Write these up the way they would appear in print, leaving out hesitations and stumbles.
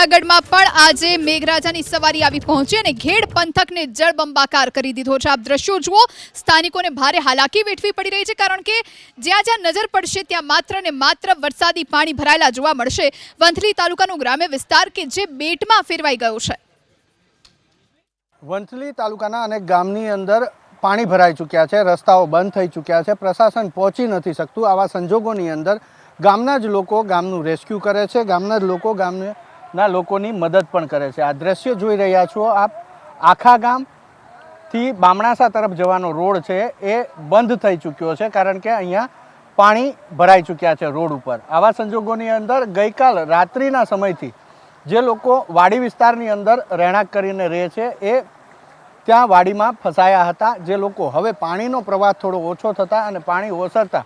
જૂનાગઢમાં પણ આજે મેઘરાજાની સવારી આવી પહોંચી અને ઘેડ પંથકને જળબંબાકાર કરી દીધો છે। આપ દ્રશ્યો જુઓ, સ્થાનિકોને ભારે હાલાકી વેઠવી પડી રહી છે, કારણ કે જ્યાં જ્યાં નજર પડશે ત્યાં માત્ર ને માત્ર વરસાદી પાણી ભરાયેલા જોવા મળશે। વંથલી તાલુકાનો ગ્રામ્ય વિસ્તાર કે જે બેટમાં ફેરવાઈ ગયો છે। વંથલી તાલુકાના અનેક ગામની અંદર પાણી ભરાઈ ચૂક્યા છે, રસ્તાઓ બંધ થઈ ચૂક્યા છે, પ્રશાસન પહોંચી નથી શકતું। આવા સંજોગોની અંદર ગામના જ લોકો ગામનું રેસ્ક્યુ કરે છે, ગામના જ લોકો ગામના લોકોની મદદ પણ કરે છે। આ દ્રશ્ય જોઈ રહ્યા છો આપ, આખા ગામથી બામણાસા તરફ જવાનો રોડ છે એ બંધ થઈ ચૂક્યો છે, કારણ કે અહીંયા પાણી ભરાઈ ચૂક્યા છે રોડ ઉપર। આવા સંજોગોની અંદર ગઈકાલ રાત્રિના સમયથી જે લોકો વાડી વિસ્તારની અંદર રહેણાંક કરીને રહે છે એ ત્યાં વાડીમાં ફસાયા હતા। જે લોકો હવે પાણીનો પ્રવાહ થોડો ઓછો થતાં અને પાણી ઓસરતા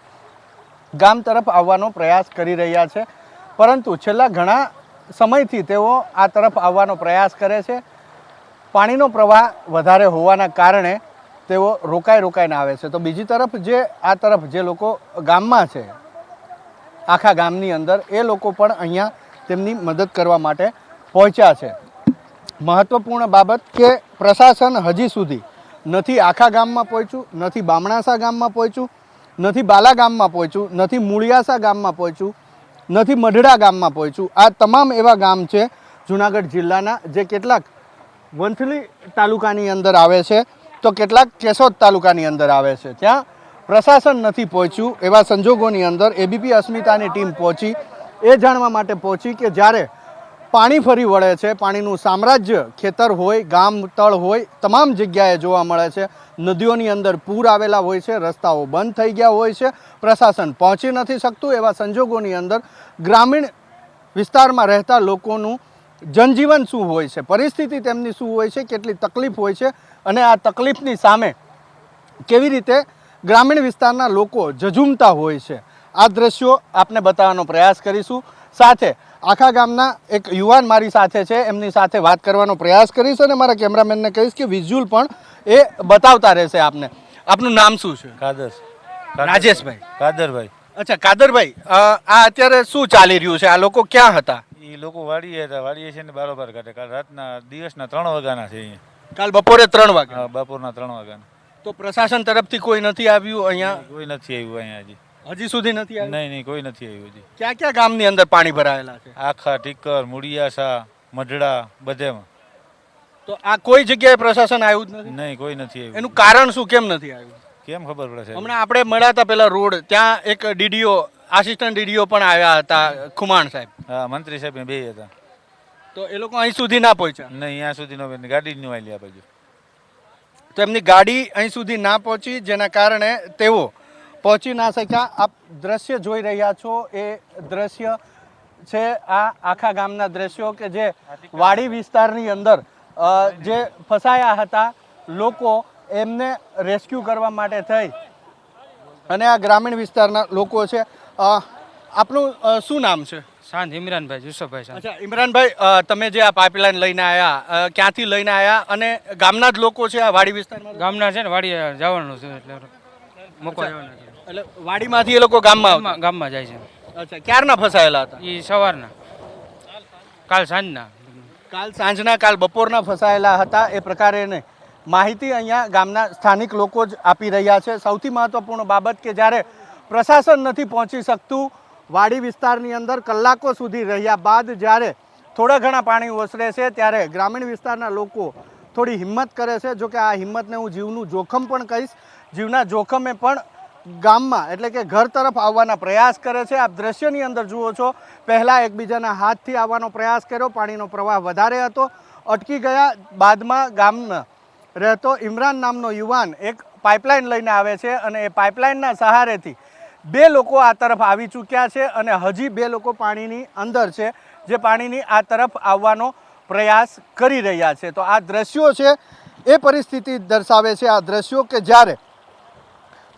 ગામ તરફ આવવાનો પ્રયાસ કરી રહ્યા છે, પરંતુ છેલ્લા ઘણા સમયથી તેઓ આ તરફ આવવાનો પ્રયાસ કરે છે। પાણીનો પ્રવાહ વધારે હોવાના કારણે તેઓ રોકાઈને આવે છે। તો બીજી તરફ જે આ તરફ જે લોકો ગામમાં છે, આખા ગામની અંદર, એ લોકો પણ અહીંયા તેમની મદદ કરવા માટે પહોંચ્યા છે। મહત્વપૂર્ણ બાબત કે પ્રશાસન હજી સુધી નથી આખા ગામમાં પહોંચ્યું, નથી બામણાસા ગામમાં પહોંચ્યું, નથી બાલા ગામમાં પહોંચ્યું, નથી મૂળિયાસા ગામમાં પહોંચ્યું, નથી મઢડા ગામમાં પહોંચ્યું। આ તમામ એવા ગામ છે જૂનાગઢ જિલ્લાના જે કેટલાક વંથલી તાલુકાની અંદર આવે છે તો કેટલાક કેશોદ તાલુકાની અંદર આવે છે, ત્યાં પ્રશાસન નથી પહોંચ્યું। એવા સંજોગોની અંદર એબીપી અસ્મિતાની ટીમ પહોંચી, એ જાણવા માટે પહોંચી કે જ્યારે પાણી ફરી વળે છે, પાણીનું સામ્રાજ્ય ખેતર હોય, ગામ તળ હોય, તમામ જગ્યાએ જોવા મળે છે। નદીઓની અંદર પૂર આવેલા હોય છે, રસ્તાઓ બંધ થઈ ગયા હોય છે, પ્રશાસન પહોંચી નથી શકતું। એવા સંજોગોની અંદર ગ્રામીણ વિસ્તારમાં રહેતા લોકોનું જનજીવન શું હોય છે, પરિસ્થિતિ તેમની શું હોય છે, કેટલી તકલીફ હોય છે અને આ તકલીફની સામે કેવી રીતે ગ્રામીણ વિસ્તારના લોકો ઝઝૂમતા હોય છે, આ દ્રશ્યો આપને બતાવવાનો પ્રયાસ કરીશું। સાથે આખા ગામના એક યુવાન મારી સાથે છે, એમની સાથે વાત કરવાનો પ્રયાસ કરીશ અને મારા કેમેરામેનને કહીશ કે વિઝ્યુઅલ પણ એ બતાવતા રહેશે આપને। આપનું નામ શું છે? કાદર રાજેશભાઈ? કાદરભાઈ। અચ્છા કાદરભાઈ, આ અત્યારે શું ચાલી રહ્યું છે? આ લોકો ક્યાં હતા? એ લોકો વાડીએ હતા, વાડીએ છે ને બારોબાર કાઢે। કાલ રાતના દિવસના 3 વાગ્યાના છે અહીંયા, કાલ બપોરે 3 વાગે? હા, બપોરના 3 વાગ્યાના। તો પ્રશાસન તરફથી કોઈ નથી આવ્યું અહીંયા? કોઈ નથી આવ્યું અહીંયા હજી સુધી નથી આવ્યું? નહીં, કોઈ નથી આવ્યું હજી। ક્યાં ક્યાં ગામની અંદર પાણી ભરાયેલા છે? આખા ટીકર, મૂળિયાસા, મઢડા, બધેમાં। તો આ કોઈ જગ્યાએ પ્રશાસન આવ્યું જ નથી? નહીં, કોઈ નથી આવ્યું। એનું કારણ શું, કેમ નથી આવ્યું? કેમ ખબર પડે છે? હમણાં આપણે મળ્યા પેલા રોડ ત્યાં એક ડીડીઓ, આસિસ્ટન્ટ ડીડીઓ પણ આવ્યા હતા, ખુમાણ સાહેબ। હા, મંત્રી સાહેબ બે હતા। તો એ લોકો અહીં સુધી ના પહોંચ્યા? નહીં, અહીંયા સુધી નો ગાડી જ ન આવી આ બાજુ। તો એમની ગાડી અહીં સુધી ના પહોંચી, જેના કારણે તેઓ પહોંચી ના શક્યા। આપ દ્રશ્ય જોઈ રહ્યા છો એ દ્રશ્ય છે આ આખા ગામના દ્રશ્યો કે જે વાડી વિસ્તારની અંદર જે ફસાયા હતા લોકો, એમને રેસ્ક્યુ કરવા માટે થઈ અને આ ગ્રામીણ વિસ્તારના લોકો છે। આપનું શું નામ છે? શાંત ઇમરાનભાઈ, યુસુફભાઈ શાંત। અચ્છા ઇમરાનભાઈ, તમે જે આ પાઇપલાઇન લઈને આવ્યા, ક્યાંથી લઈને આવ્યા અને ગામના જ લોકો છે આ વાડી વિસ્તારમાં? ગામના છે ને, વાડી જવાનું છે એટલે મૂકવા જવાના છે, એટલે વાડીમાંથી એ લોકો ગામમાં જાય છે। અચ્છા, ક્યારના ફસાયેલા હતા? એ સવારના, કાલ સાંજના, કાલ સાંજના, કાલ બપોરના ફસાયેલા હતા, એ પ્રકારે નહીં માહિતી અહીંયા ગામના સ્થાનિક લોકો જ આપી રહ્યા છે। સૌથી મહત્વપૂર્ણ બાબત કે જ્યારે પ્રશાસન નથી પહોંચી શકતું વાડી વિસ્તારની અંદર, કલાકો સુધી રહ્યા બાદ જ્યારે થોડા ઘણા પાણી ઓસરે છે ત્યારે ગ્રામીણ વિસ્તારના લોકો થોડી હિંમત કરે છે। જો કે આ હિંમતને હું જીવનું જોખમ પણ કહીશ, જીવના જોખમે પણ ગામમાં એટલે કે ઘર તરફ આવવાના પ્રયાસ કરે છે। આપ દ્રશ્યની અંદર જુઓ છો, પહેલાં એકબીજાના હાથથી આવવાનો પ્રયાસ કર્યો, પાણીનો પ્રવાહ વધારે હતો, અટકી ગયા, બાદમાં ગામના રહેતો ઇમરાન નામનો યુવાન એક પાઇપલાઇન લઈને આવે છે અને એ પાઇપલાઇનના સહારેથી 2 લોકો આ તરફ આવી ચૂક્યા છે અને હજી 2 લોકો પાણીની અંદર છે, જે પાણીની આ તરફ આવવાનો પ્રયાસ કરી રહ્યા છે। તો આ દ્રશ્યો છે એ પરિસ્થિતિ દર્શાવે છે, આ દ્રશ્યો કે જ્યારે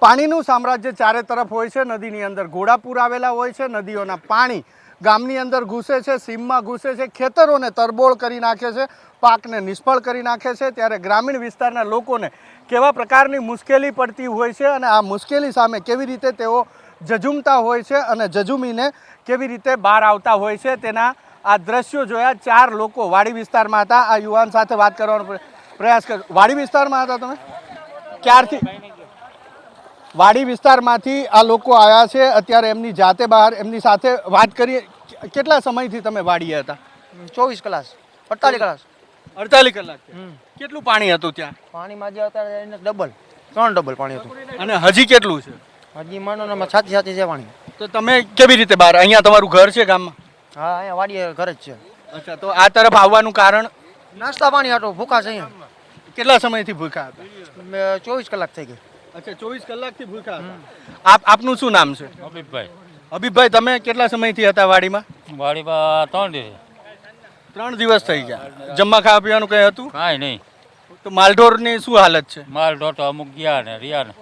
પાણીનું સામ્રાજ્ય ચારે તરફ હોય છે, નદીની અંદર ઘોડાપૂર આવેલા હોય છે, નદીઓના પાણી ગામની અંદર ઘૂસે છે, સીમમાં ઘૂસે છે, ખેતરોને તરબોળ કરી નાખે છે, પાકને નિષ્ફળ કરી નાખે છે, ત્યારે ગ્રામીણ વિસ્તારના લોકોને કેવા પ્રકારની મુશ્કેલી પડતી હોય છે અને આ મુશ્કેલી સામે કેવી રીતે તેઓ ઝઝૂમતા હોય છે અને ઝઝૂમીને કેવી રીતે બહાર આવતા હોય છે તેના આ દ્રશ્યો જોયા 4 લોકો વાડી વિસ્તારમાં હતા. આ યુવાન સાથે વાત કરવાનો પ્રયાસ કર્યો. વાડી વિસ્તારમાં હતા તમે ક્યારથી? વાડી વિસ્તારમાંથી આ લોકો આવ્યા છે. અત્યારે એમની જાતે બહાર એમની સાથે વાત કરીએ. કેટલા સમયથી તમે વાડીએ હતા? 24 કલાક 48 કલાક 48 કલાક. કેટલું પાણી હતું ત્યાં? પાણીમાં જે અત્યારે એને ડબલ 3 ડબલ પાણી હતું. અને હજી કેટલું છે? હજી માનો ને છાતી છાતી છે પાણી. તો તમે કેવી રીતે બહાર? અહીંયા તમારું ઘર છે ગામમાં? હા અહીંયા વાડીએ ઘર જ છે. અચ્છા, તો આ તરફ આવવાનું કારણ? નાસ્તા પાણી હાટો ભૂખા છે અહીંયા. કેટલા સમયથી ભૂખ્યા હતા? 24 કલાક થઈ ગઈ. અચ્છા, 24 કલાકથી ભૂખ્યા હતા. આપનું શું નામ છે? હબીબભાઈ હબીબભાઈ, તમે કેટલા સમયથી હતા વાડીમાં? વાડીમાં 3 દિવસ 3 દિવસ થઈ ગયા. જમવા ખાવા પીવાનું કઈ હતું? કાંઈ નહીં. તો માલઢોરની શું હાલત છે? માલ ઢોટો અમુક ગયા ને રહ્યા ને